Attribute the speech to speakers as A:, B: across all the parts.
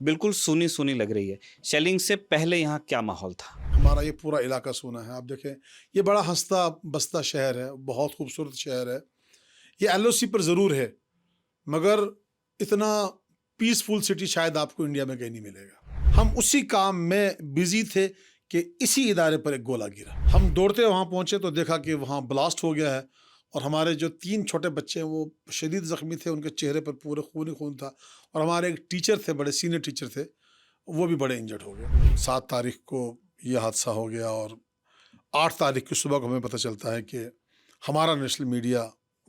A: बिल्कुल सूनी-सूनी लग रही है। शेलिंग से पहले यहाँ क्या माहौल था?
B: हमारा ये पूरा इलाका सूना है। आप देखें, ये बड़ा हँसता-बसता शहर है, बहुत खूबसूरत शहर है। ये एलओसी पर ज़रूर है, मगर इतना पीसफुल सिटी शायद आपको इंडिया में कहीं नहीं मिलेगा। हम उसी काम में बिज़ी थे कि इसी इदारे पर एक गोला गिरा। हम दौड़ते वहाँ पहुँचे तो देखा कि वहाँ ब्लास्ट हो गया है और हमारे जो 3 छोटे बच्चे हैं, वो शदीद ज़ख्मी थे, उनके चेहरे पर पूरे खून ही खून था और हमारे एक टीचर थे, बड़े सीनियर टीचर थे, वो भी बड़े इंजर्ड हो गए। 7 तारीख को ये हादसा हो गया और 8 तारीख की सुबह को हमें पता चलता है कि हमारा नेशनल मीडिया,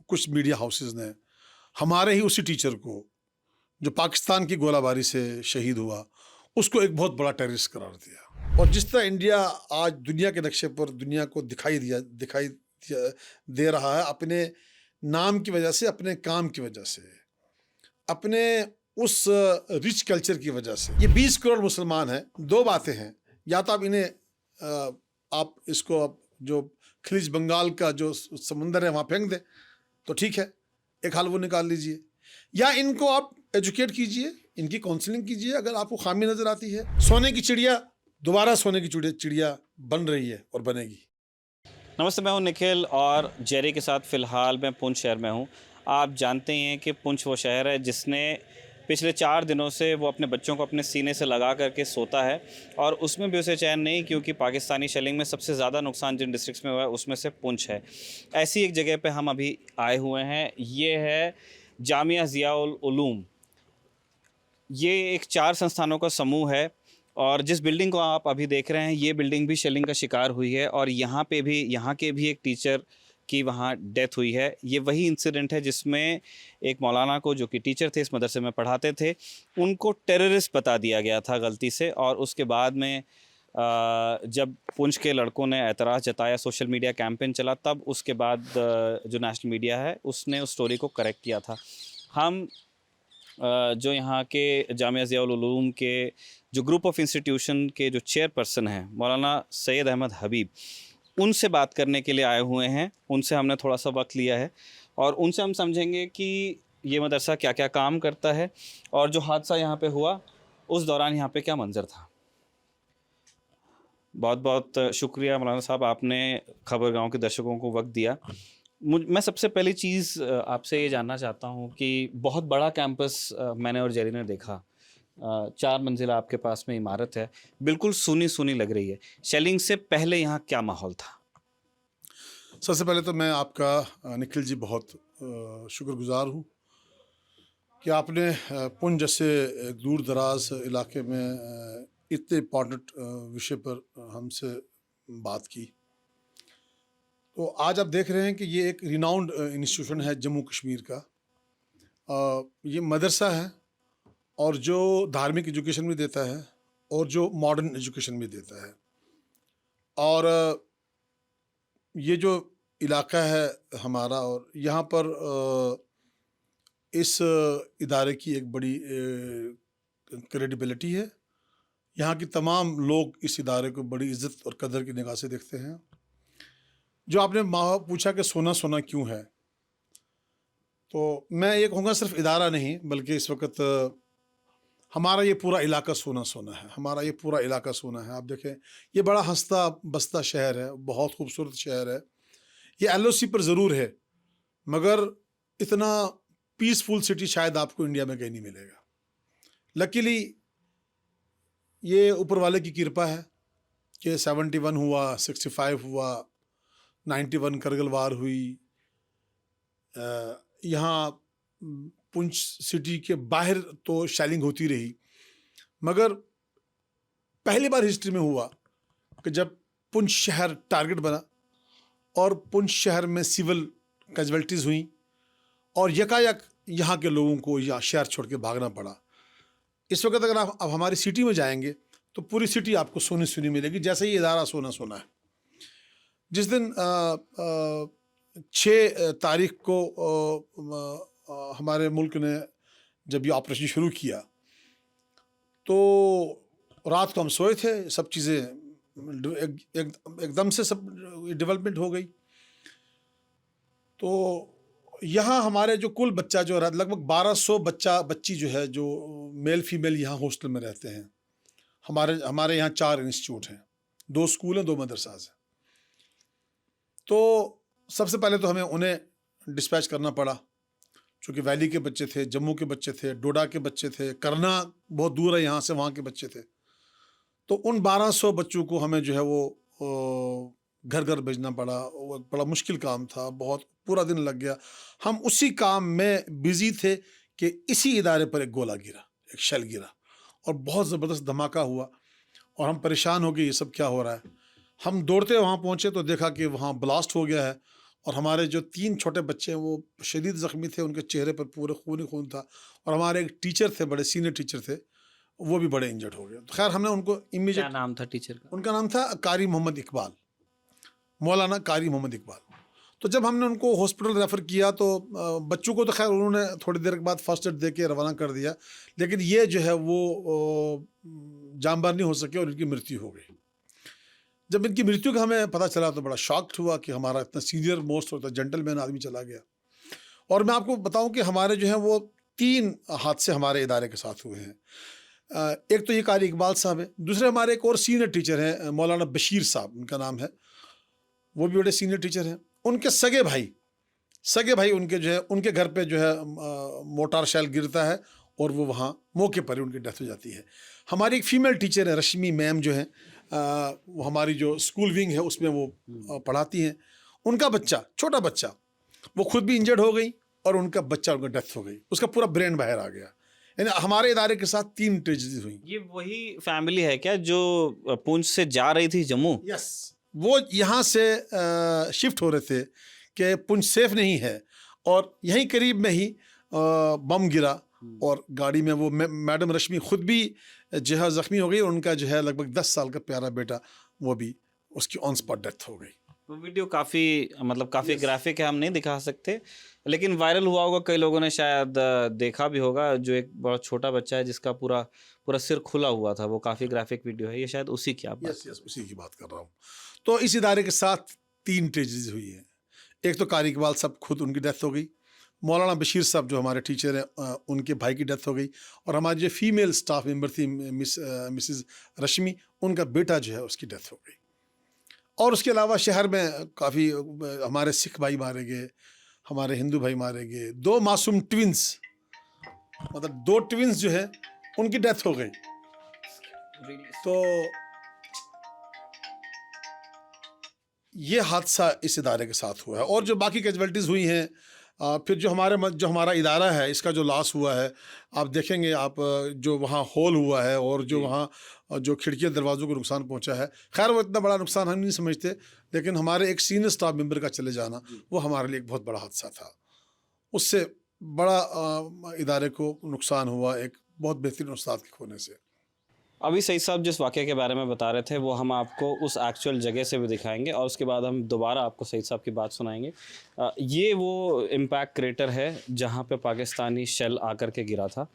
B: कुछ मीडिया हाउसेस ने हमारे ही उसी टीचर को, जो पाकिस्तान की गोलाबारी से शहीद हुआ, उसको एक बहुत बड़ा टेररिस्ट करार दिया। और जिस तरह इंडिया आज दुनिया के नक्शे पर दुनिया को दिखाई दे रहा है, अपने नाम की वजह से, अपने काम की वजह से, अपने उस रिच कल्चर की वजह से। ये 20 करोड़ मुसलमान हैं। 2 बातें हैं, या तो आप इन्हें आप इसको आप जो खलीज बंगाल का जो समंदर है वहाँ फेंक दें तो ठीक है, एक हल वो निकाल लीजिए, या इनको आप एजुकेट कीजिए, इनकी काउंसलिंग कीजिए। अगर आपको खामी नज़र आती है, सोने की चिड़िया दोबारा सोने की चिड़िया बन रही है और बनेगी।
A: नमस्ते, मैं हूँ निखिल और जेरी के साथ फ़िलहाल मैं पुंछ शहर में हूँ। आप जानते ही हैं कि पुंछ वो शहर है जिसने पिछले 4 दिनों से वो अपने बच्चों को अपने सीने से लगा करके सोता है और उसमें भी उसे चैन नहीं, क्योंकि पाकिस्तानी शेलिंग में सबसे ज़्यादा नुकसान जिन डिस्ट्रिक्ट्स में हुआ है उसमें से पुंछ है। ऐसी एक जगह पे हम अभी आए हुए हैं, ये है जामिया ज़िया उल उलूम। ये एक 4 संस्थानों का समूह है और जिस बिल्डिंग को आप अभी देख रहे हैं, ये बिल्डिंग भी शेलिंग का शिकार हुई है और यहाँ पे भी, यहाँ के भी एक टीचर की वहाँ डेथ हुई है। ये वही इंसिडेंट है जिसमें एक मौलाना को, जो कि टीचर थे, इस मदरसे में पढ़ाते थे, उनको टेररिस्ट बता दिया गया था गलती से। और उसके बाद में जब पुंछ के लड़कों ने एतराज़ जताया, सोशल मीडिया कैंपेन चला, तब उसके बाद जो नेशनल मीडिया है उसने उस स्टोरी को करेक्ट किया था। हम जो यहाँ के जामिया ज़िया उल उलूम के जो ग्रुप ऑफ इंस्टीट्यूशन के जो चेयरपर्सन हैं, मौलाना सैयद अहमद हबीब, उनसे बात करने के लिए आए हुए हैं। उनसे हमने थोड़ा सा वक्त लिया है और उनसे हम समझेंगे कि ये मदरसा क्या क्या काम करता है और जो हादसा यहाँ पे हुआ उस दौरान यहाँ पे क्या मंजर था। बहुत बहुत शुक्रिया मौलाना साहब, आपने खबर गाँव के दर्शकों को वक्त दिया। मैं सबसे पहली चीज़ आपसे ये जानना चाहता हूँ कि बहुत बड़ा कैंपस मैंने और जेरी ने देखा। 4 मंजिला आपके पास में इमारत है, बिल्कुल सूनी-सूनी लग रही है। शेलिंग से पहले यहाँ क्या माहौल था?
B: सबसे पहले तो मैं आपका निखिल जी बहुत शुक्रगुजार हूँ कि आपने पुंछ जैसे एक दूर दराज इलाके में इतने इम्पोर्टेंट विषय पर हमसे बात की। तो आज आप देख रहे हैं कि ये एक रिनाउंड इंस्टीट्यूशन है जम्मू कश्मीर का। ये मदरसा है और जो धार्मिक एजुकेशन भी देता है और जो मॉडर्न एजुकेशन भी देता है। और ये जो इलाका है हमारा, और यहाँ पर इस इदारे की एक बड़ी क्रेडिबिलिटी है। यहाँ की तमाम लोग इस इदारे को बड़ी इज़्ज़त और कदर की निगाह से देखते हैं। जो आपने पूछा कि सोना सोना क्यों है, तो मैं ये कहूँगा सिर्फ इदारा नहीं, बल्कि इस वक्त हमारा ये पूरा इलाका सोना सोना है। हमारा ये पूरा इलाका सोना है। आप देखें, ये बड़ा हँसता बसता शहर है, बहुत खूबसूरत शहर है। ये एलओसी पर ज़रूर है, मगर इतना पीसफुल सिटी शायद आपको इंडिया में कहीं नहीं मिलेगा। लकीली ये ऊपर वाले की कृपा है कि 71 हुआ, 65 हुआ, 91 करगिल वार हुई। यहाँ पुंछ सिटी के बाहर तो शेलिंग होती रही, मगर पहली बार हिस्ट्री में हुआ कि जब पुंछ शहर टारगेट बना और पुंछ शहर में सिविल कैजुअल्टीज़ हुई और यकायक यहाँ के लोगों को यहाँ शहर छोड़ के भागना पड़ा। इस वक्त अगर आप अब हमारी सिटी में जाएंगे तो पूरी सिटी आपको सोनी सुनी मिलेगी, जैसे ही इदारा सोना सोना है। जिस दिन 6 तारीख को हमारे मुल्क ने जब ये ऑपरेशन शुरू किया, तो रात को हम सोए थे, सब चीज़ें एकदम से सब डेवलपमेंट हो गई। तो यहाँ हमारे जो कुल बच्चा जो रहा लगभग 1200 बच्ची जो है जो मेल फीमेल यहाँ हॉस्टल में रहते हैं। हमारे यहाँ 4 इंस्टीट्यूट हैं, 2 स्कूल हैं, 2 मदरसाज हैं। तो सबसे पहले तो हमें उन्हें डिस्पैच करना पड़ा, चूँकि वैली के बच्चे थे, जम्मू के बच्चे थे, डोडा के बच्चे थे, करना बहुत दूर है यहाँ से, वहाँ के बच्चे थे। तो उन 1200 बच्चों को हमें जो है वो घर घर भेजना पड़ा। वो एक बड़ा मुश्किल काम था, बहुत पूरा दिन लग गया। हम उसी काम में बिजी थे कि इसी इदारे पर एक गोला गिरा, एक शेल गिरा और बहुत ज़बरदस्त धमाका हुआ और हम परेशान हो गए, ये सब क्या हो रहा है। हम दौड़ते वहाँ पहुँचे तो देखा कि वहाँ ब्लास्ट हो गया है और हमारे जो 3 छोटे बच्चे हैं वो शदीद ज़ख्मी थे, उनके चेहरे पर पूरे खून ही खून था। और हमारे एक टीचर थे, बड़े सीनियर टीचर थे, वो भी बड़े इंजर्ड हो गए। तो खैर हमने उनको इमीडिएट,
A: क्या नाम था टीचर का?
B: उनका नाम था कारी मोहम्मद इकबाल, मौलाना कारी मोहम्मद इकबाल। तो जब हमने उनको हॉस्पिटल रेफ़र किया तो बच्चों को तो खैर उन्होंने थोड़ी देर के बाद फर्स्ट एड दे के रवाना कर दिया, लेकिन ये जो है वो जानबार नहीं हो सके और इनकी मृत्यु हो गई। जब इनकी मृत्यु का हमें पता चला तो बड़ा शॉक्ड हुआ कि हमारा इतना सीनियर मोस्ट होता जेंटलमैन आदमी चला गया। और मैं आपको बताऊं कि हमारे जो है वो 3 हादसे हमारे इदारे के साथ हुए हैं। एक तो ये कारी इकबाल साहब है, दूसरे हमारे एक और सीनियर टीचर हैं, मौलाना बशीर साहब उनका नाम है, वो भी बड़े सीनियर टीचर हैं। उनके सगे भाई उनके जो है, उनके घर पे जो है मोटार शेल गिरता है और वो वहाँ मौके पर ही उनकी डेथ हो जाती है। हमारी एक फ़ीमेल टीचर है रश्मि मैम, जो है वो हमारी जो स्कूल विंग है उसमें वो पढ़ाती हैं। उनका बच्चा, छोटा बच्चा, वो खुद भी इंजर्ड हो गई और उनका डेथ हो गई, उसका पूरा ब्रेन बाहर आ गया। यानी हमारे इदारे के साथ 3 ट्रेजेडीज हुई।
A: ये वही फैमिली है क्या जो पुंछ से जा रही थी जम्मू?
B: यस, वो यहाँ से शिफ्ट हो रहे थे कि पुंछ सेफ नहीं है और यहीं करीब में ही बम गिरा और गाड़ी में वो मैडम रश्मि खुद भी जो है ज़ख्मी हो गई और उनका जो है लगभग 10 साल का प्यारा बेटा, वो भी उसकी ऑन स्पॉट डेथ हो गई।
A: वो वीडियो काफ़ी ग्राफिक है, हम नहीं दिखा सकते, लेकिन वायरल हुआ होगा, कई लोगों ने शायद देखा भी होगा। जो एक बहुत छोटा बच्चा है जिसका पूरा सिर खुला हुआ था, वो काफ़ी ग्राफिक वीडियो है। ये शायद उसी की आप
B: यस उसी की बात कर रहा हूँ। तो इस इदारे के साथ 3 ट्रेजेडीज हुई हैं। एक तो कारी इकबाल साहब खुद, उनकी डेथ हो गई। मौलाना बशीर साहब जो हमारे टीचर हैं, उनके भाई की डेथ हो गई। और हमारी जो फीमेल स्टाफ मेंबर थी मिसेस रश्मि, उनका बेटा जो है उसकी डेथ हो गई। और उसके अलावा शहर में काफ़ी हमारे सिख भाई मारे गए, हमारे हिंदू भाई मारे गए। 2 मासूम ट्विंस, मतलब 2 ट्विंस जो है उनकी डेथ हो गई। तो ये हादसा इस इदारे के साथ हुआ है। और जो बाकी कैजुअल्टीज़ हुई हैं, फिर जो हमारा इदारा है, इसका जो लॉस हुआ है, आप देखेंगे, आप जो वहाँ होल हुआ है और जो वहाँ जो खिड़कियाँ दरवाज़ों को नुकसान पहुँचा है। खैर वो इतना बड़ा नुकसान हम नहीं समझते, लेकिन हमारे एक सीनियर स्टाफ मेंबर का चले जाना वो हमारे लिए एक बहुत बड़ा हादसा था। उससे बड़ा इदारे को नुकसान हुआ एक बहुत बेहतरीन उस्ताद के खोने से।
A: अभी सईद साहब जिस वाक़े के बारे में बता रहे थे वो हम आपको उस एक्चुअल जगह से भी दिखाएंगे और उसके बाद हम दोबारा आपको सईद साहब की बात सुनाएंगे। ये वो इम्पैक्ट क्रेटर है जहाँ पे पाकिस्तानी शेल आकर के गिरा था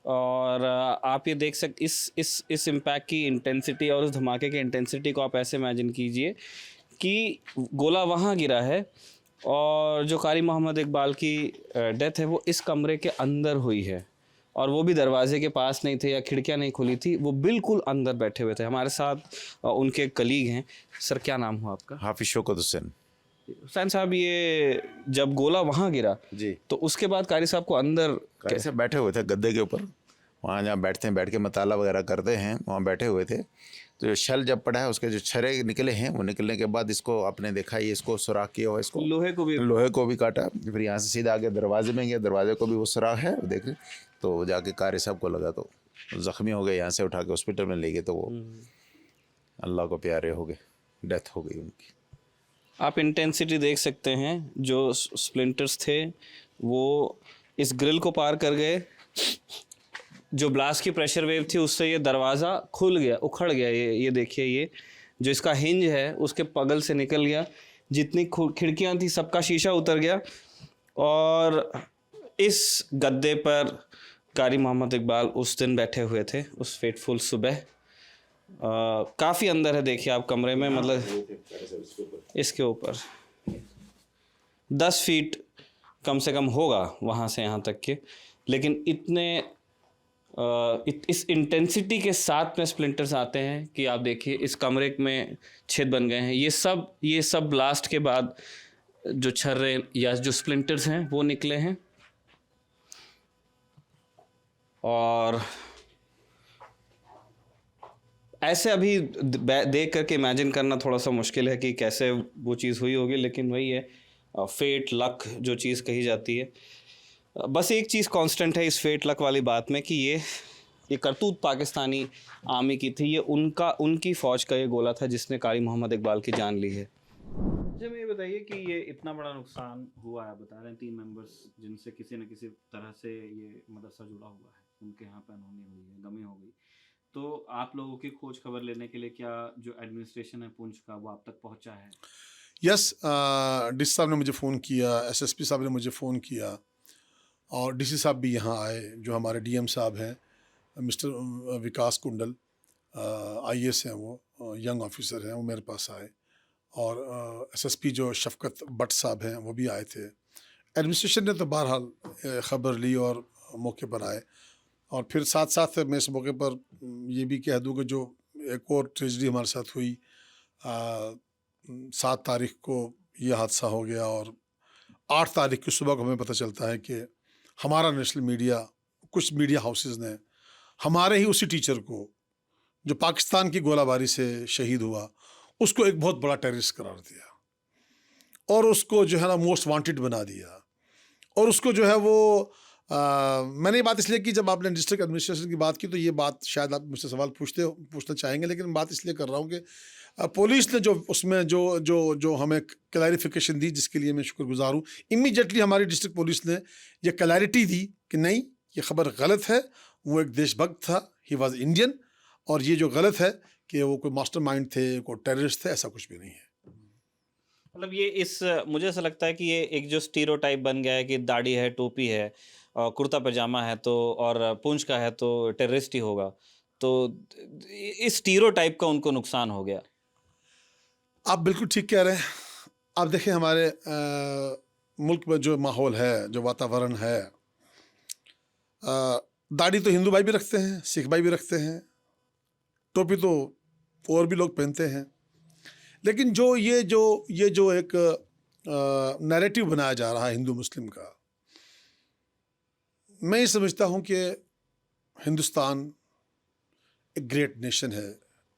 A: और आप ये देख सकते इस इम्पैक्ट की इंटेंसिटी और उस धमाके की इंटेंसिटी को आप ऐसे इमेजिन कीजिए कि गोला वहाँ गिरा है और जो कारी मोहम्मद इकबाल की डेथ है वो इस कमरे के अंदर हुई है और वो भी दरवाजे के पास नहीं थे या खिड़कियां नहीं खुली थी, वो बिल्कुल अंदर बैठे हुए थे। हमारे साथ उनके कलीग हैं। सर क्या नाम हुआ आपका?
C: हाफिज शौकत हुसैन।
A: हुसैन साहब, ये जब गोला वहाँ गिरा
C: जी,
A: तो उसके बाद कारी साहब को अंदर
C: कैसे बैठे हुए थे गद्दे के ऊपर, वहाँ जहाँ बैठते हैं, बैठ के मताला वगैरह करते हैं, वहाँ बैठे हुए थे। तो जो शल जब पड़ा है उसके जो छरे निकले हैं, वो निकलने के बाद इसको आपने देखा, ये इसको सुराख किया हुआ, इसको लोहे को भी काटा। फिर यहाँ से सीधा आगे दरवाजे में गया, दरवाजे को भी वो सुराख है, देख। तो जाके कारी साहब को लगा तो ज़ख्मी हो गए, यहाँ से उठा के हॉस्पिटल में ले गए तो वो अल्लाह को प्यारे हो गए, डेथ हो गई उनकी।
A: आप इंटेंसिटी देख सकते हैं, जो स्प्लिंटर्स थे वो इस ग्रिल को पार कर गए। जो ब्लास्ट की प्रेशर वेव थी उससे ये दरवाज़ा खुल गया, उखड़ गया। ये देखिए, ये जो इसका हिंज है उसके पगल से निकल गया। जितनी खिड़कियाँ थी सबका शीशा उतर गया और इस गद्दे पर कारी मोहम्मद इकबाल उस दिन बैठे हुए थे, उस फेटफुल सुबह। काफ़ी अंदर है, देखिए आप कमरे में, मतलब इसके ऊपर 10 फीट कम से कम होगा वहाँ से यहाँ तक के, लेकिन इस इंटेंसिटी के साथ में स्प्लिंटर्स आते हैं कि आप देखिए इस कमरे में छेद बन गए हैं। ये सब ब्लास्ट के बाद जो छर्रे या जो स्प्लिंटर्स हैं वो निकले हैं। और ऐसे अभी देख करके इमेजिन करना थोड़ा सा मुश्किल है कि कैसे वो चीज़ हुई होगी, लेकिन वही है फेट लक जो चीज़ कही जाती है। बस एक चीज़ कांस्टेंट है इस फेट लक वाली बात में कि ये करतूत पाकिस्तानी आर्मी की थी, ये उनकी फ़ौज का ये गोला था जिसने कारी मोहम्मद इकबाल की जान ली है। मुझे ये बताइए कि ये इतना बड़ा नुकसान हुआ है, बता रहे हैं 3 मेंबर्स जिनसे किसी न किसी तरह से ये मदरसा जुड़ा हुआ है, उनके यहाँ पे अनहोनी हुई है, गमी हो गई, तो आप लोगों की खोज खबर लेने के लिए क्या जो एडमिनिस्ट्रेशन है पुंछ का वो आप तक पहुँचा है?
B: यस, डीसी साहब ने मुझे फ़ोन किया, एसएसपी साहब ने मुझे फ़ोन किया और डीसी साहब भी यहाँ आए। जो हमारे डीएम साहब हैं मिस्टर विकास कुंडल, आईएएस हैं, वो यंग ऑफिसर हैं, वो मेरे पास आए। और एसएसपी जो शफकत भट्ट साहब हैं वो भी आए थे। एडमिनिस्ट्रेशन ने तो बहरहाल ख़बर ली और मौके पर आए। और फिर साथ साथ मैं इस मौके पर ये भी कह दूँ कि जो एक और ट्रेजडी हमारे साथ हुई, 7 तारीख को ये हादसा हो गया और 8 तारीख की सुबह को हमें पता चलता है कि हमारा नेशनल मीडिया, कुछ मीडिया हाउसेस ने हमारे ही उसी टीचर को जो पाकिस्तान की गोलाबारी से शहीद हुआ उसको एक बहुत बड़ा टेररिस्ट करार दिया और उसको जो है ना मोस्ट वांटेड बना दिया। और उसको जो है वो मैंने ये बात इसलिए की, जब आपने डिस्ट्रिक्ट एडमिनिस्ट्रेशन की बात की तो ये बात शायद आप मुझसे सवाल पूछना चाहेंगे, लेकिन बात इसलिए कर रहा हूँ कि पुलिस ने जो उसमें जो हमें क्लैरिफिकेशन दी, जिसके लिए मैं शुक्रगुजार हूँ। इमीडिएटली हमारी डिस्ट्रिक्ट पुलिस ने ये क्लैरिटी दी कि नहीं, ये खबर गलत है, वो एक देशभक्त था, ही वॉज इंडियन, और ये जो गलत है कि वो कोई मास्टरमाइंड थे, कोई टेररिस्ट थे, ऐसा कुछ भी नहीं है।
A: मतलब मुझे ऐसा लगता है कि ये एक जो स्टीरियोटाइप बन गया है कि दाढ़ी है, टोपी है और कुर्ता पजामा है तो, और पूंछ का है तो टेररिस्ट ही होगा, तो इस स्टीरियोटाइप का उनको नुकसान हो गया।
B: आप बिल्कुल ठीक कह रहे हैं। आप देखें हमारे मुल्क में जो माहौल है, जो वातावरण है, दाढ़ी तो हिंदू भाई भी रखते हैं, सिख भाई भी रखते हैं, टोपी तो और भी लोग पहनते हैं, लेकिन ये जो एक नैरेटिव बनाया जा रहा है हिंदू मुस्लिम का, मैं ये समझता हूँ कि हिंदुस्तान एक ग्रेट नेशन है,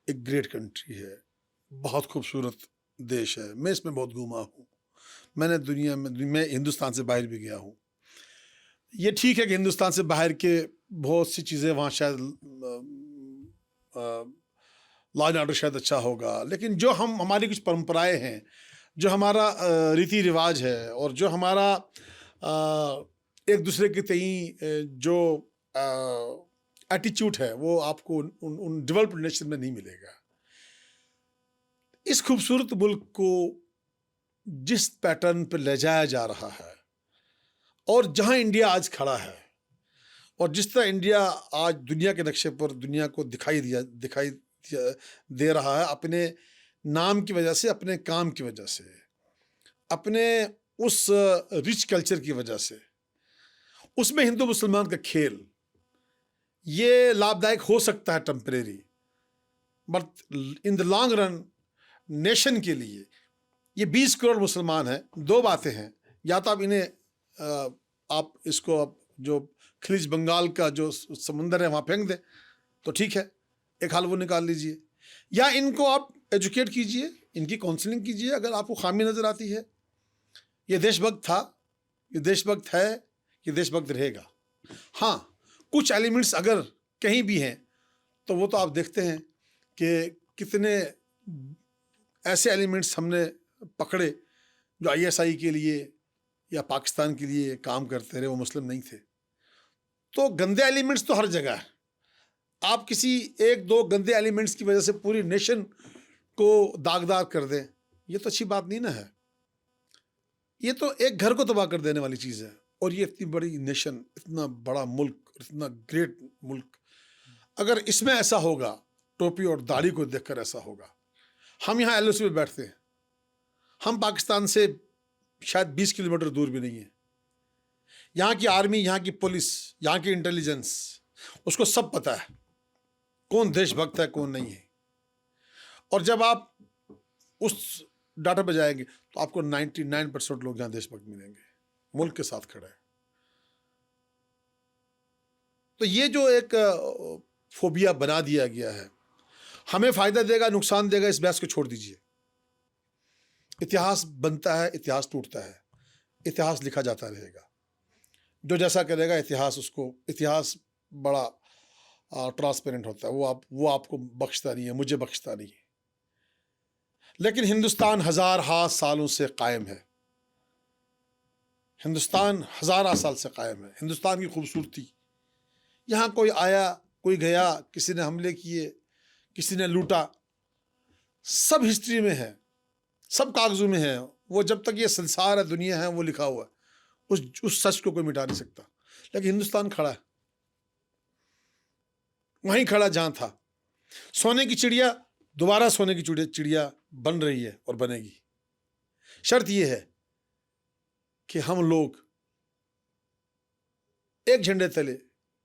B: एक ग्रेट कंट्री है, बहुत खूबसूरत देश है। मैं इसमें बहुत घूमा हूँ, मैंने दुनिया में, मैं हिंदुस्तान से बाहर भी गया हूँ। ये ठीक है कि हिंदुस्तान से बाहर के बहुत सी चीज़ें वहाँ शायद लॉ एंड ऑर्डर शायद अच्छा होगा, लेकिन जो हमारी कुछ परंपराएं हैं, जो हमारा रीति रिवाज है और जो हमारा एक दूसरे के तई जो एटीट्यूड है, वो आपको उन डेवलप्ड नेशन में नहीं मिलेगा। इस खूबसूरत मुल्क को जिस पैटर्न पर ले जाया जा रहा है और जहां इंडिया आज खड़ा है और जिस तरह इंडिया आज दुनिया के नक्शे पर दुनिया को दिखाई दे रहा है, अपने नाम की वजह से, अपने काम की वजह से, अपने उस रिच कल्चर की वजह से, उसमें हिंदू मुसलमान का खेल ये लाभदायक हो सकता है temporary, but in the long run nation के लिए ये 20 करोड़ मुसलमान हैं। 2 बातें हैं, या तो आप इन्हें आप इसको जो खलीज बंगाल का जो समुंदर है वहाँ फेंक दें तो ठीक है, एक हाल वो निकाल लीजिए, या इनको आप एजुकेट कीजिए, इनकी काउंसलिंग कीजिए। अगर आपको खामी नज़र आती है, ये देशभक्त था, ये देशभक्त है, ये देशभक्त रहेगा। हाँ, कुछ एलिमेंट्स अगर कहीं भी हैं तो वो तो आप देखते हैं कि कितने ऐसे एलिमेंट्स हमने पकड़े जो आईएसआई के लिए या पाकिस्तान के लिए काम करते रहे, वो मुस्लिम नहीं थे। तो गंदे एलिमेंट्स तो हर जगह है। आप किसी 1-2 गंदे एलिमेंट्स की वजह से पूरी नेशन को दागदार कर दें, ये तो अच्छी बात नहीं ना है। ये तो एक घर को तबाह कर देने वाली चीज़ है। और ये इतनी बड़ी नेशन, इतना बड़ा मुल्क, इतना ग्रेट मुल्क, अगर इसमें ऐसा होगा, टोपी और दाढ़ी को देखकर ऐसा होगा। हम यहाँ एलओसी में बैठते हैं, हम पाकिस्तान से शायद 20 किलोमीटर दूर भी नहीं है, यहाँ की आर्मी, यहाँ की पुलिस, यहाँ की इंटेलिजेंस, उसको सब पता है कौन देशभक्त है कौन नहीं है। और जब आप उस डाटा पे जाएंगे तो आपको 99% लोग यहाँ देशभक्त मिलेंगे, मुल्क के साथ खड़े हैं। तो ये जो एक फोबिया बना दिया गया है, हमें फायदा देगा नुकसान देगा, इस बहस को छोड़ दीजिए। इतिहास बनता है, इतिहास टूटता है, इतिहास लिखा जाता रहेगा। जो जैसा करेगा इतिहास बड़ा ट्रांसपेरेंट होता है, वो आपको बख्शता नहीं है, मुझे बख्शता नहीं है। लेकिन हिंदुस्तान हज़ार सालों से कायम है, हिंदुस्तान हज़ार साल से कायम है। हिंदुस्तान की खूबसूरती, यहाँ कोई आया कोई गया, किसी ने हमले किए, किसी ने लूटा, सब हिस्ट्री में है, सब कागजों में है। वो जब तक ये संसार है, दुनिया है, वो लिखा हुआ है, उस सच को कोई मिटा नहीं सकता। लेकिन हिंदुस्तान खड़ा है, वहीं खड़ा जहां था। सोने की चिड़िया दोबारा सोने की चिड़िया बन रही है और बनेगी। शर्त यह है कि हम लोग एक झंडे तले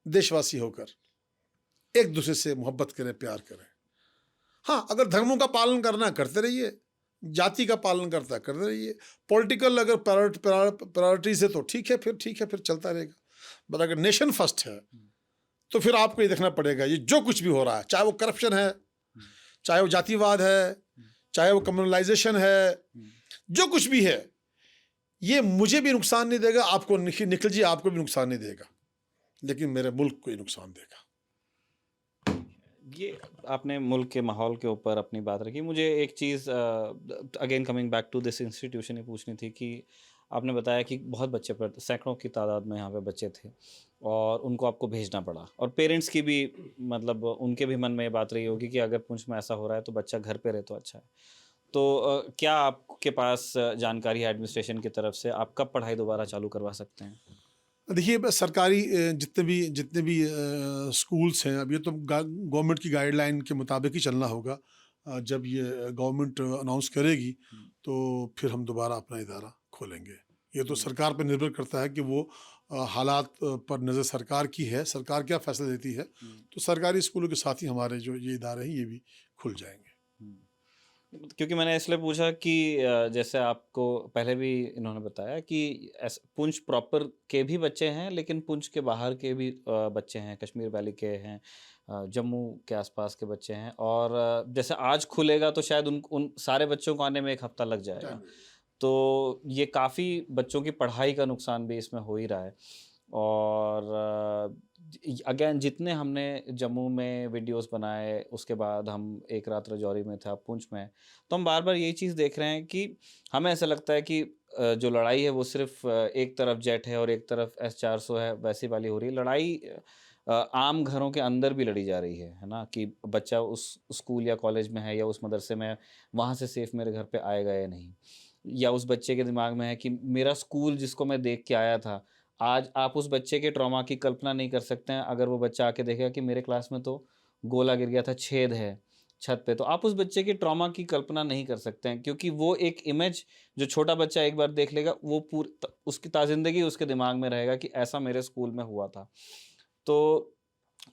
B: देशवासी होकर एक दूसरे से मोहब्बत करें, प्यार करें। हाँ, अगर धर्मों का पालन करना करते रहिए, जाति का पालन करते रहिए। पॉलिटिकल अगर प्रायोरिटीज है तो ठीक है, फिर चलता रहेगा। बट अगर नेशन फर्स्ट है तो फिर आपको ये देखना पड़ेगा, ये जो कुछ भी हो रहा है, चाहे वो करप्शन है, चाहे वो जातिवाद है, चाहे वो कम्युनलाइजेशन है, जो कुछ भी है, ये मुझे भी नुकसान नहीं देगा, आपको निखिल जी आपको भी नुकसान नहीं देगा, लेकिन मेरे मुल्क को ही नुकसान देगा।
A: ये आपने मुल्क के माहौल के ऊपर अपनी बात रखी। मुझे एक चीज़ again coming back to this institution, ये पूछनी थी कि आपने बताया कि बहुत बच्चे पढ़ते, सैकड़ों की तादाद में यहाँ पे बच्चे थे और उनको आपको भेजना पड़ा, और पेरेंट्स की भी मतलब उनके भी मन में ये बात रही होगी कि अगर पुंछ में ऐसा हो रहा है तो बच्चा घर पे रहे तो अच्छा है। तो क्या आपके पास जानकारी है एडमिनिस्ट्रेशन की तरफ से, आप कब पढ़ाई दोबारा चालू करवा सकते हैं?
B: देखिए, सरकारी जितने भी स्कूल्स हैं, अब ये तो गवर्नमेंट की गाइडलाइन के मुताबिक ही चलना होगा। जब ये गवर्नमेंट अनाउंस करेगी तो फिर हम दोबारा अपना इदारा खोलेंगे। ये तो सरकार पर निर्भर करता है कि वो हालात पर नज़र सरकार की है, सरकार क्या फैसला देती है। तो सरकारी स्कूलों के साथ ही हमारे जो ये इदारे हैं ये भी खुल जाएंगे।
A: क्योंकि मैंने इसलिए पूछा कि जैसे आपको पहले भी इन्होंने बताया कि पुंछ प्रॉपर के भी बच्चे हैं, लेकिन पुंछ के बाहर के भी बच्चे हैं, कश्मीर वैली के हैं, जम्मू के आसपास के बच्चे हैं, और जैसे आज खुलेगा तो शायद उन सारे बच्चों को आने में 1 हफ्ता लग जाएगा। तो ये काफ़ी बच्चों की पढ़ाई का नुकसान भी इसमें हो ही रहा है। और अगेन जितने हमने जम्मू में वीडियोस बनाए, उसके बाद हम एक रात राजौरी में थे, पुंछ में, तो हम बार बार यही चीज़ देख रहे हैं कि हमें ऐसा लगता है कि जो लड़ाई है वो सिर्फ एक तरफ जेट है और एक तरफ S-400 है, वैसी वाली हो रही है। लड़ाई आम घरों के अंदर भी लड़ी जा रही है ना, कि बच्चा उस स्कूल या कॉलेज में है या उस मदरसे में, वहाँ से सेफ मेरे घर पे आएगा या नहीं, या उस बच्चे के दिमाग में है कि मेरा स्कूल जिसको मैं देख के आया था, आज आप उस बच्चे के ट्रॉमा की कल्पना नहीं कर सकते हैं अगर वो बच्चा आके देखेगा कि मेरे क्लास में तो गोला गिर गया था, छेद है छत पे, तो आप उस बच्चे के ट्रॉमा की कल्पना नहीं कर सकते हैं, क्योंकि वो एक इमेज जो छोटा बच्चा एक बार देख लेगा, वो उसकी ताजिंदगी उसके दिमाग में रहेगा कि ऐसा मेरे स्कूल में हुआ था। तो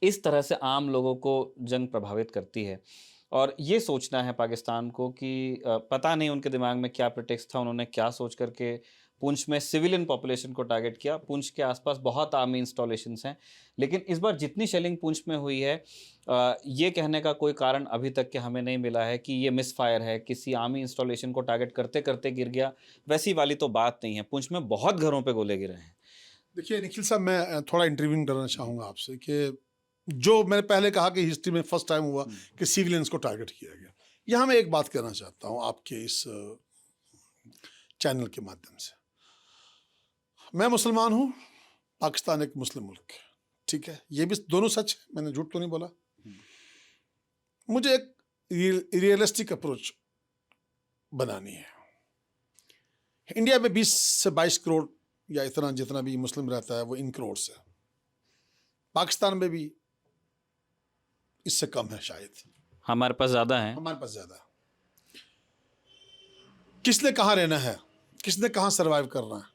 A: इस तरह से आम लोगों को जंग प्रभावित करती है, और ये सोचना है पाकिस्तान को कि पता नहीं उनके दिमाग में क्या प्रेटेक्स्ट था, उन्होंने क्या सोच करके पुंछ में सिविलियन पॉपुलेशन को टारगेट किया। पुंछ के आसपास बहुत आर्मी इंस्टॉलेशंस हैं, लेकिन इस बार जितनी शेलिंग पुंछ में हुई है, ये कहने का कोई कारण अभी तक के हमें नहीं मिला है कि ये मिसफायर है, किसी आर्मी इंस्टॉलेशन को टारगेट करते करते गिर गया, वैसी वाली तो बात नहीं है। पुंछ में बहुत घरों पे गोले गिरे हैं।
B: देखिए निखिल साहब, मैं थोड़ा इंटरव्यू करना चाहूँगा आपसे कि जो मैंने पहले कहा कि हिस्ट्री में फर्स्ट टाइम हुआ कि सिविलियंस को टारगेट किया गया, यहाँ मैं एक बात कहना चाहता हूँ आपके इस चैनल के माध्यम से। मैं मुसलमान हूँ, पाकिस्तान एक मुस्लिम मुल्क है, ठीक है, ये भी दोनों सच है, मैंने झूठ तो नहीं बोला। मुझे एक रियलिस्टिक अप्रोच बनानी है। इंडिया में 20 से 22 करोड़ या इतना जितना भी मुस्लिम रहता है वो इन करोड़ से, पाकिस्तान में भी इससे कम है शायद,
A: हमारे पास ज़्यादा है,
B: हमारे पास ज़्यादा है। किसने कहाँ रहना है, किसने कहाँ सर्वाइव करना है,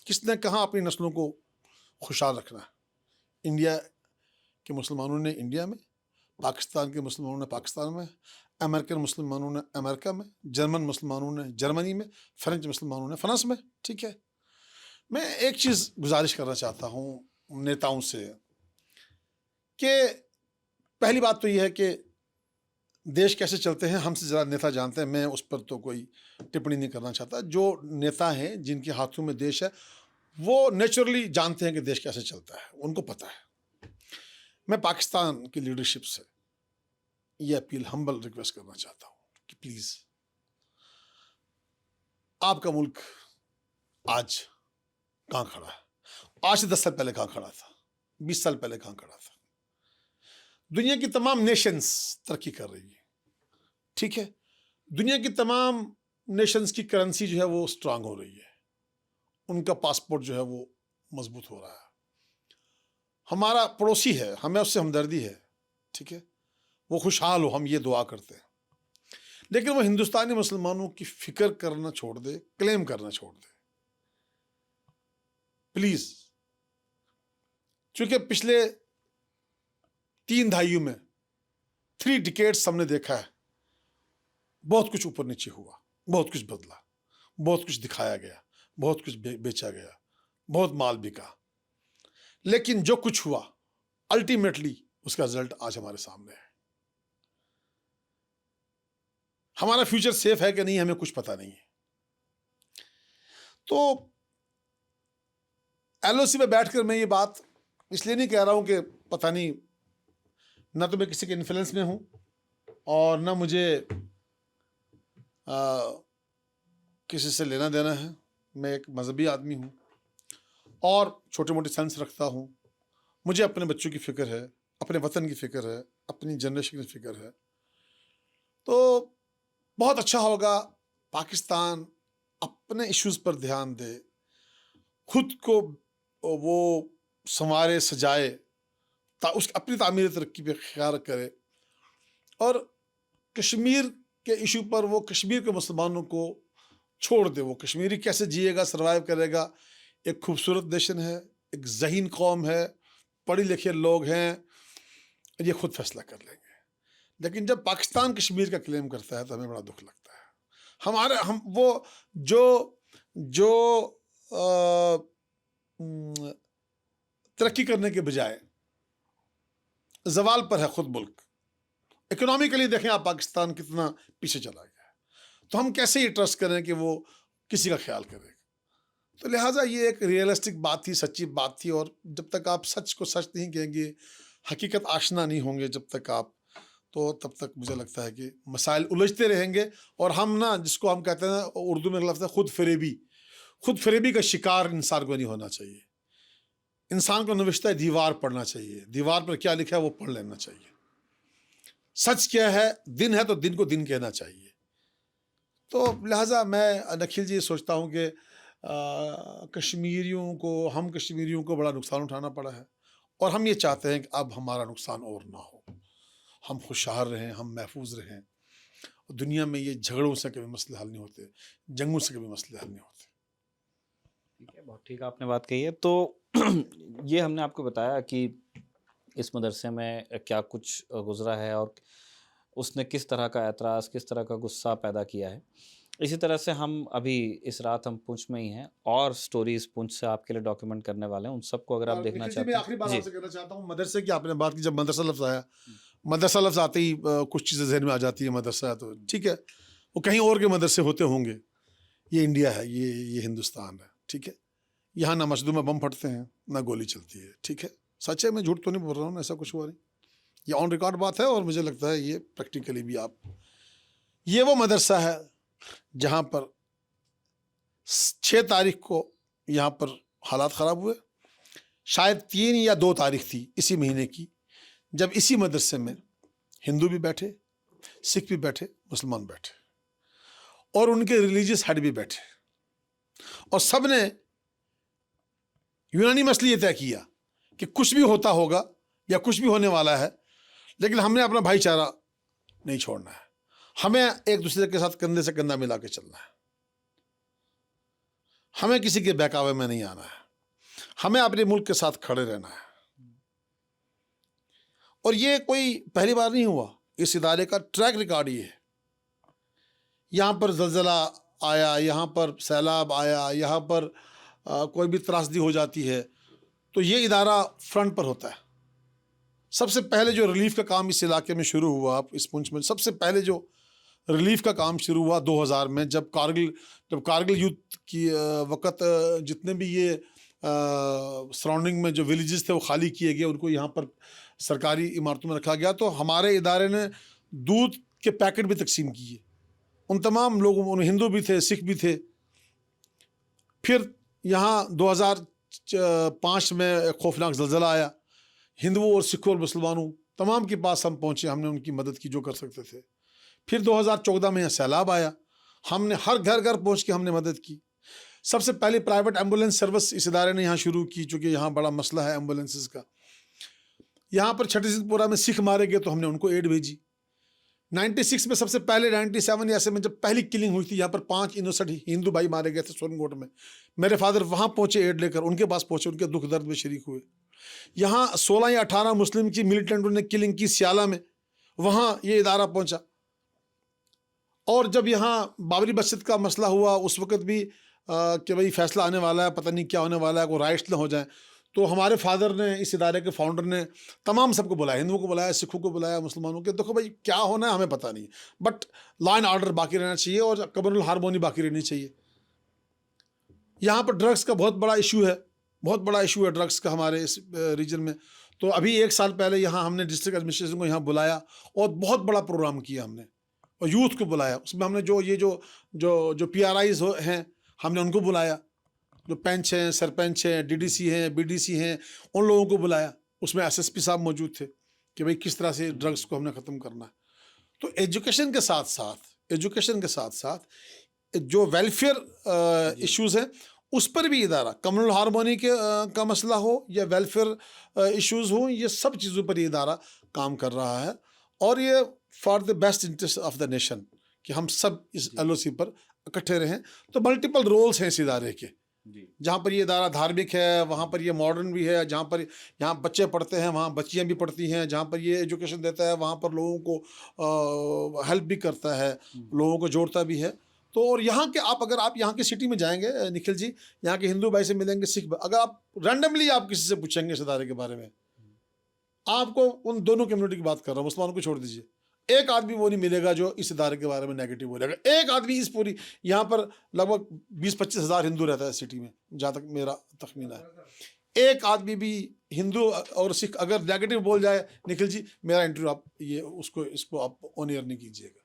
B: किसने कहाँ अपनी नस्लों को खुशहाल रखना है। इंडिया के मुसलमानों ने इंडिया में, पाकिस्तान के मुसलमानों ने पाकिस्तान में, अमेरिकन मुसलमानों ने अमेरिका में, जर्मन मुसलमानों ने जर्मनी में, फ्रेंच मुसलमानों ने फ्रांस में। ठीक है, मैं एक चीज़ गुजारिश करना चाहता हूँ नेताओं से कि पहली बात तो यह है कि देश कैसे चलते हैं हमसे ज़्यादा नेता जानते हैं, मैं उस पर तो कोई टिप्पणी नहीं करना चाहता। जो नेता हैं जिनके हाथों में देश है वो नेचुरली जानते हैं कि देश कैसे चलता है, उनको पता है। मैं पाकिस्तान की लीडरशिप से ये अपील, हम्बल रिक्वेस्ट करना चाहता हूँ कि प्लीज़, आपका मुल्क आज कहाँ खड़ा है, आज से 10 साल पहले कहाँ खड़ा था, 20 साल पहले कहाँ खड़ा था। दुनिया की तमाम नेशंस तरक्की कर रही है, ठीक है, दुनिया की तमाम नेशंस की करेंसी जो है वो स्ट्रांग हो रही है, उनका पासपोर्ट जो है वो मजबूत हो रहा है। हमारा पड़ोसी है, हमें उससे हमदर्दी है, ठीक है, वो खुशहाल हो, हम ये दुआ करते हैं। लेकिन वो हिंदुस्तानी मुसलमानों की फिक्र करना छोड़ दे, क्लेम करना छोड़ दे प्लीज। क्योंकि पिछले 3 दहाइयों में 3 डिकेड्स हमने देखा है, बहुत कुछ ऊपर नीचे हुआ, बहुत कुछ बदला, बहुत कुछ दिखाया गया, बहुत कुछ बेचा गया, बहुत माल बिका, लेकिन जो कुछ हुआ अल्टीमेटली उसका रिजल्ट आज हमारे सामने है। हमारा फ्यूचर सेफ है कि नहीं हमें कुछ पता नहीं है। तो एलओसी में बैठकर मैं ये बात इसलिए नहीं कह रहा हूं कि पता नहीं, ना तो मैं किसी के इन्फ्लुएंस में हूं और ना मुझे किसी से लेना देना है। मैं एक मजहबी आदमी हूं और छोटे मोटे सेंस रखता हूं। मुझे अपने बच्चों की फिक्र है, अपने वतन की फिक्र है, अपनी जनरेशन की फिक्र है। तो बहुत अच्छा होगा पाकिस्तान अपने इश्यूज पर ध्यान दे, खुद को वो संवारे सजाए, उस अपनी तामीर तरक्की पे ख्याल करे, और कश्मीर के इशू पर वो कश्मीर के मुसलमानों को छोड़ दे। वो कश्मीरी कैसे जिएगा, सर्वाइव करेगा। एक खूबसूरत नेशन है, एक ज़हीन कौम है, पढ़े लिखे लोग हैं, ये खुद फैसला कर लेंगे। लेकिन जब पाकिस्तान कश्मीर का क्लेम करता है तो हमें बड़ा दुख लगता है। हम वो जो तरक्की करने के बजाय जवाल पर है खुद मुल्क। इकोनॉमिकली देखें आप पाकिस्तान कितना पीछे चला गया है, तो हम कैसे ये ट्रस्ट करें कि वो किसी का ख्याल करेगा। तो लिहाजा ये एक रियलिस्टिक बात थी, सच्ची बात थी, और जब तक आप सच को सच नहीं कहेंगे, हकीकत आशना नहीं होंगे जब तक आप, तो तब तक मुझे लगता है कि मसाइल उलझते रहेंगे। और हम ना, जिसको हम कहते हैं उर्दू में लफ्ज़ है खुद फरेबी का शिकार इंसान को नहीं होना चाहिए। इंसान को नविश्ता दीवार पढ़ना चाहिए, दीवार पर क्या लिखा है वो पढ़ लेना चाहिए। सच क्या है, दिन है तो दिन को दिन कहना चाहिए। तो लिहाजा मैं निखिल जी सोचता हूँ कि हम कश्मीरियों को बड़ा नुकसान उठाना पड़ा है, और हम ये चाहते हैं कि अब हमारा नुकसान और ना हो, हम खुशहाल रहें, हम महफूज रहें। दुनिया में ये झगड़ों से कभी मसले हल नहीं होते, जंगों से कभी मसले हल नहीं होते।
A: ठीक है, बहुत ठीक आपने बात कही है। तो ये हमने आपको बताया कि इस मदरसे में क्या कुछ गुजरा है और उसने किस तरह का एतराज़, किस तरह का गुस्सा पैदा किया है। इसी तरह से हम अभी इस रात हम पुंछ में ही हैं, और स्टोरीज पुंछ से आपके लिए डॉक्यूमेंट करने वाले हैं। उन सबको अगर आप देखना चाहते हैं।
B: आखिरी बात आपसे कहना चाहता हूँ, मदरसे की आपने बात की, जब मदरसा लफ्ज़ आया, मदरसा लफ्ज़ आते ही कुछ चीज़ें जहन में आ जाती है। मदरसा तो ठीक है, वो कहीं और के मदरसे होते होंगे, ये इंडिया है, ये हिंदुस्तान है, ठीक है। यहाँ ना मस्जिदों में बम फटते हैं, ना गोली चलती है, ठीक है। सच है, मैं झूठ तो नहीं बोल रहा हूँ, ऐसा कुछ हुआ नहीं, ये ऑन रिकॉर्ड बात है। और मुझे लगता है ये प्रैक्टिकली भी ये वो मदरसा है जहाँ पर 6 तारीख को यहाँ पर हालात ख़राब हुए। शायद 3 या 2 तारीख थी इसी महीने की, जब इसी मदरसे में हिंदू भी बैठे, सिख भी बैठे, मुसलमान बैठे, और उनके रिलीजियस हेड भी बैठे, और सब ने यूनानिमसली ये तय किया कि कुछ भी होता होगा या कुछ भी होने वाला है, लेकिन हमने अपना भाईचारा नहीं छोड़ना है, हमें एक दूसरे के साथ कंधे से कंधा मिला के चलना है। हमें किसी के बहकावे में नहीं आना है, हमें अपने मुल्क के साथ खड़े रहना है। और ये कोई पहली बार नहीं हुआ, इस इदारे का ट्रैक रिकॉर्ड ये है। यहाँ पर ज़लज़ला आया, यहाँ पर सैलाब आया, यहाँ पर कोई भी त्रासदी हो जाती है तो ये इदारा फ्रंट पर होता है। सबसे पहले जो रिलीफ का काम इस इलाके में शुरू हुआ, इस पुंछ में सबसे पहले जो रिलीफ का काम शुरू हुआ 2000 में, जब कारगिल युद्ध की वक़्त जितने भी ये सराउंडिंग में जो विलेजेस थे वो खाली किए गए, उनको यहाँ पर सरकारी इमारतों में रखा गया। तो हमारे इदारे ने दूध के पैकेट भी तकसीम किए उन तमाम लोगों, उन हिंदू भी थे, सिख भी थे। फिर यहाँ 2005 में एक खौफनाक ज़लज़ला आया, हिंदुओं और सिखों और मुसलमानों तमाम के पास हम पहुँचे, हमने उनकी मदद की जो कर सकते थे। फिर 2014 में यहाँ सैलाब आया, हमने हर घर घर पहुँच के हमने मदद की। सबसे पहले प्राइवेट एम्बुलेंस सर्विस इस इदारे ने यहाँ शुरू की, चूँकि यहाँ बड़ा मसला है एम्बुलेंसेस का। यहाँ पर छत्तीसगढ़ में सिख मारे गए तो हमने उनको एड भेजी। 96 में सबसे पहले 97 ऐसे में जब पहली किलिंग हुई थी, यहाँ पर 5 इनोसेंट हिंदू भाई मारे गए थे सोनकोट में। मेरे फादर वहाँ पहुँचे एड लेकर, उनके पास पहुँचे, उनके दुख दर्द में शरीक हुए। यहाँ 16 या 18 मुस्लिम की मिलिटेंटों ने किलिंग की सियाला में, वहाँ ये इदारा पहुँचा। और जब यहाँ बाबरी मस्जिद का मसला हुआ उस वक़्त भी कि भाई फैसला आने वाला है, पता नहीं क्या होने वाला है, कोई राइट्स ना हो जाए, तो हमारे फादर ने, इस इदारे के फाउंडर ने तमाम सबको बुलाया, हिंदुओं को बुलाया, सिखों को बुलाया, मुसलमानों के। देखो भाई क्या होना है हमें पता नहीं, बट लॉ एंड ऑर्डर बाकी रहना चाहिए और कम्युनल हार्मोनी बाकी रहनी चाहिए। यहाँ पर ड्रग्स का बहुत बड़ा इशू है, बहुत बड़ा इशू है ड्रग्स का हमारे इस रीजन में। तो अभी 1 साल पहले यहाँ हमने डिस्ट्रिक्ट एडमिनिस्ट्रेशन को यहाँ बुलाया और बहुत बड़ा प्रोग्राम किया हमने, और यूथ को बुलाया। उसमें हमने जो PRIs हैं हमने उनको बुलाया, जो पंच हैं, सरपंच हैं, DDC हैं, BDC हैं, उन लोगों को बुलाया। उसमें SSP साहब मौजूद थे कि भाई किस तरह से ड्रग्स को हमने ख़त्म करना है। तो एजुकेशन के साथ साथ जो वेलफेयर इश्यूज़ हैं उस पर भी इदारा, कम्युनल हार्मोनी का मसला हो या वेलफेयर इश्यूज़ हो, ये सब चीज़ों पर ये इदारा काम कर रहा है। और ये for the best interest of the nation कि हम सब इस LOC पर इकट्ठे रहें। तो मल्टीपल रोल्स हैं इस इदारे के। जहाँ पर ये इदारा धार्मिक है, वहाँ पर ये मॉडर्न भी है। जहाँ पर यहाँ बच्चे पढ़ते हैं वहाँ बच्चियाँ भी पढ़ती हैं। जहाँ पर ये एजुकेशन देता है वहाँ पर लोगों को हेल्प भी करता है, लोगों को जोड़ता भी है। तो और यहाँ के अगर आप यहाँ की सिटी में जाएंगे निखिल जी, यहाँ के हिंदू भाई से मिलेंगे, सिख भाई, अगर आप रैंडमली आप किसी से पूछेंगे इस इदारे के बारे में, आपको उन दोनों कम्युनिटी की बात कर रहा हूँ, मुसलमानों को छोड़ दीजिए, एक आदमी वो नहीं मिलेगा जो इस इदारे के बारे में नेगेटिव बोलेगा। एक आदमी इस पूरी, यहाँ पर लगभग 20-25 हज़ार हिंदू रहता है सिटी में, जहाँ तक मेरा तखमीना है। एक आदमी भी हिंदू और सिख अगर नेगेटिव बोल जाए, निखिल जी मेरा इंटरव्यू आप इसको आप ऑन एयर नहीं कीजिएगा।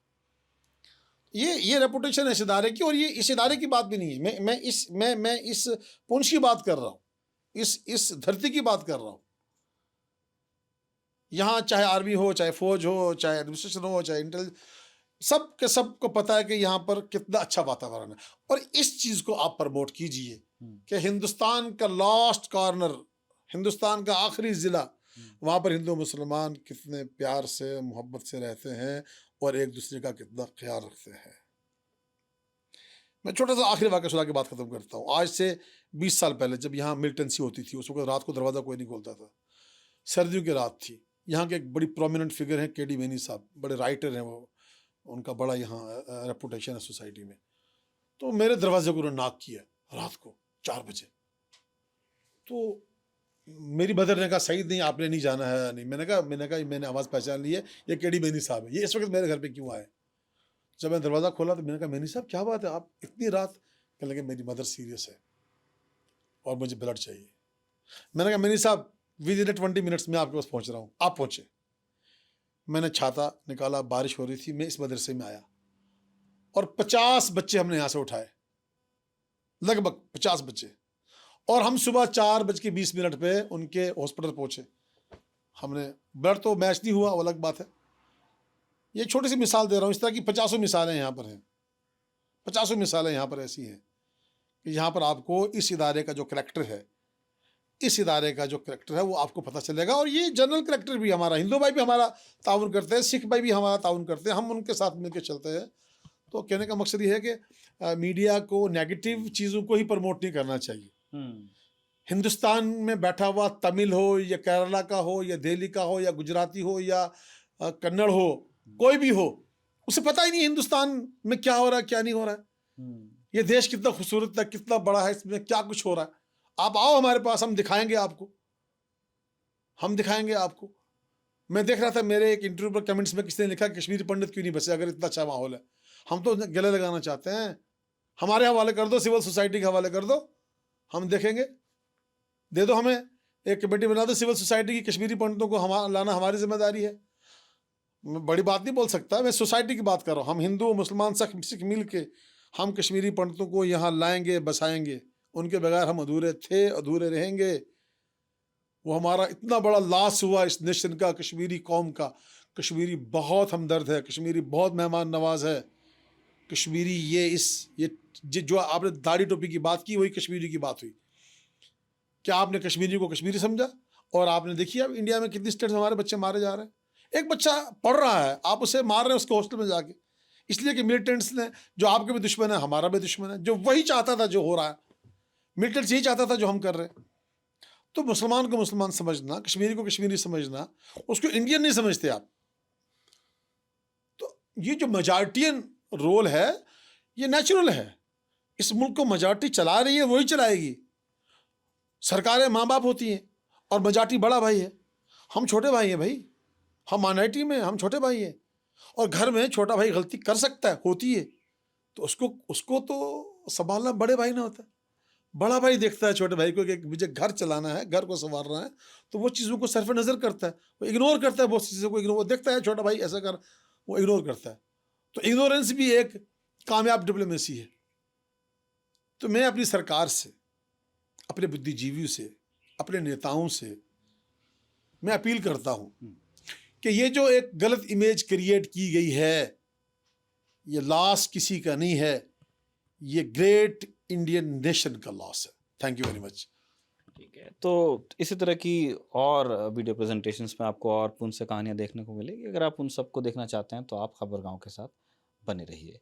B: ये रेपुटेशन है इस इदारे की, और ये इस इदारे की बात भी नहीं है। मैं इस पुंछ की बात कर रहा हूँ, इस धरती की बात कर रहा हूँ। यहाँ चाहे आर्मी हो, चाहे फौज हो, चाहे एडमिनिस्ट्रेशन हो, चाहे इंटेलिजेंस, सबको पता है कि यहाँ पर कितना अच्छा वातावरण है। और इस चीज़ को आप प्रमोट कीजिए कि हिंदुस्तान का लास्ट कॉर्नर, हिंदुस्तान का आखिरी ज़िला, वहाँ पर हिंदू मुसलमान कितने प्यार से, मोहब्बत से रहते हैं और एक दूसरे का कितना ख्याल रखते हैं। मैं छोटा सा आखिरी वाक़या सुना के बात ख़त्म करता हूँ। आज से 20 साल पहले जब यहाँ मिलिटेंसी होती थी, उस वक्त रात को दरवाज़ा कोई नहीं खोलता था। सर्दियों की रात थी। यहाँ के एक बड़ी प्रोमिनेंट फिगर हैं KD बेनी साहब, बड़े राइटर हैं वो, उनका बड़ा यहाँ रेपुटेशन है सोसाइटी में। तो मेरे दरवाजे को उन्होंने नॉक किया रात को 4 बजे। तो मेरी मदर ने कहा सईद नहीं, आपने नहीं जाना है। नहीं, मैंने कहा मैंने आवाज़ पहचान ली है, ये KD बेनी साहब है, ये इस वक्त मेरे घर पे क्यों आए। जब मैंने दरवाज़ा खोला तो मैंने कहा बेनी साहब क्या बात है, आप इतनी रात? कहने लगे मेरी मदर सीरियस है और मुझे ब्लड चाहिए। मैंने कहा बेनी साहब विद इन 20 मिनट्स में आपके पास पहुँच रहा हूँ, आप पहुँचे। मैंने छाता निकाला, बारिश हो रही थी, मैं इस मदरसे में आया और 50 बच्चे हमने यहाँ से उठाए, लगभग 50 बच्चे, और हम सुबह 4:20 पे उनके हॉस्पिटल पहुँचे। हमने ब्लड तो मैच नहीं हुआ, वो अलग बात है। ये छोटी सी मिसाल दे रहा हूँ, इस तरह की 50 मिसालें यहाँ पर हैं, 50 मिसालें यहाँ पर ऐसी हैं कि यहाँ पर आपको इस इदारे का जो करैक्टर है, इस इदारे का जो करैक्टर है वो आपको पता चलेगा। और ये जनरल करैक्टर भी हमारा, हिंदू भाई भी हमारा ताउन करते हैं, सिख भाई भी हमारा ताउन करते हैं, हम उनके साथ मिलकर चलते हैं। तो कहने का मकसद ये है कि मीडिया को नेगेटिव चीज़ों को ही प्रमोट नहीं करना चाहिए। हिंदुस्तान में बैठा हुआ तमिल हो या केरला का हो या दिल्ली का हो या गुजराती हो या कन्नड़ हो, कोई भी हो, उसे पता ही नहीं हिंदुस्तान में क्या हो रहा है क्या नहीं हो रहा है। ये देश कितना खूबसूरत है, कितना बड़ा है, इसमें क्या कुछ हो रहा है। आप आओ हमारे पास, हम दिखाएंगे आपको, हम दिखाएंगे आपको। मैं देख रहा था मेरे एक इंटरव्यू पर कमेंट्स में किसी ने लिखा कश्मीरी पंडित क्यों नहीं बचे अगर इतना अच्छा माहौल है। हम तो गले लगाना चाहते हैं, हमारे हवाले कर दो, सिविल सोसाइटी के हवाले कर दो, हम देखेंगे। दे दो हमें एक कमेटी बना दो सिविल सोसाइटी की, कश्मीरी पंडितों को लाना हमारी जिम्मेदारी है। मैं बड़ी बात नहीं बोल सकता, मैं सोसाइटी की बात कर रहा हूँ। हम हिंदू मुसलमान सिख मिल के हम कश्मीरी पंडितों को यहाँ लाएंगे, बसाएंगे। उनके बगैर हम अधूरे थे, अधूरे रहेंगे। वो हमारा इतना बड़ा लॉस हुआ इस नेशन का, कश्मीरी कौम का। कश्मीरी बहुत हमदर्द है, कश्मीरी बहुत मेहमान नवाज है। कश्मीरी ये जो आपने दाढ़ी टोपी की बात की वही कश्मीरी की बात हुई। क्या आपने कश्मीरी को कश्मीरी समझा? और आपने देखिए अब इंडिया में कितनी स्टेट्स में हमारे बच्चे मारे जा रहे हैं। एक बच्चा पढ़ रहा है, आप उसे मार रहे हैं उसके हॉस्टल में जाके, इसलिए कि मिलिटेंट्स ने, जो आपके भी दुश्मन है हमारा भी दुश्मन है, जो वही चाहता था जो हो रहा है। मिलिटेंट्स यही चाहता था जो हम कर रहे हैं। तो मुसलमान को मुसलमान समझना, कश्मीरी को कश्मीरी समझना, उसको इंडियन नहीं समझते आप। तो ये जो मेजॉरिटियन रोल है ये नेचुरल है। इस मुल्क को मेजॉरिटी चला रही है, वही चलाएगी। सरकारें माँ बाप होती हैं और मेजॉरिटी बड़ा भाई है। हम छोटे भाई हैं भाई, हम माइनॉरिटी में, हम छोटे भाई हैं। और घर में छोटा भाई गलती कर सकता है, होती है, तो उसको तो संभालना बड़े भाई ना होता है। बड़ा भाई देखता है छोटे भाई को कि मुझे घर चलाना है, घर को संवारना है, तो वो चीज़ों को सरफ नज़र करता है, वो इग्नोर करता है, बहुत चीज़ों को इग्नोर, वो देखता है छोटा भाई ऐसा कर, वो इग्नोर करता है। तो इग्नोरेंस भी एक कामयाब डिप्लोमेसी है। तो मैं अपनी सरकार से, अपने बुद्धिजीवियों से, अपने नेताओं से मैं अपील करता हूँ कि ये जो एक गलत इमेज क्रिएट की गई है, ये लॉस किसी का नहीं है, ये ग्रेट इंडियन नेशन का लॉस है। Thank you very much.
A: ठीक है, तो इसी तरह की और वीडियो प्रेजेंटेशंस में आपको और पुंछ से कहानियाँ देखने को मिलेगी। अगर आप उन सबको देखना चाहते हैं तो आप खबरगांव के साथ बने रहिए।